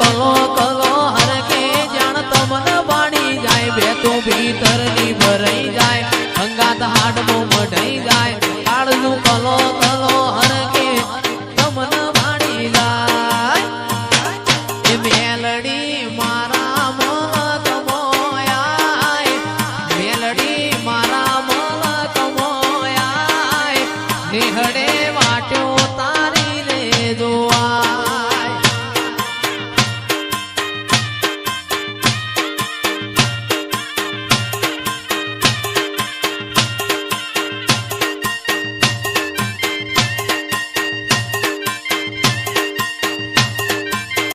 કલો કલો હરકે જાણ તમને બાણી જાય બેતો ભીતર ની ભરાઈ જાય અંગાત હાડમો મઢાઈ જાય હાડનું કલો કલો હરકે તમને બાણી જાય એ મેલડી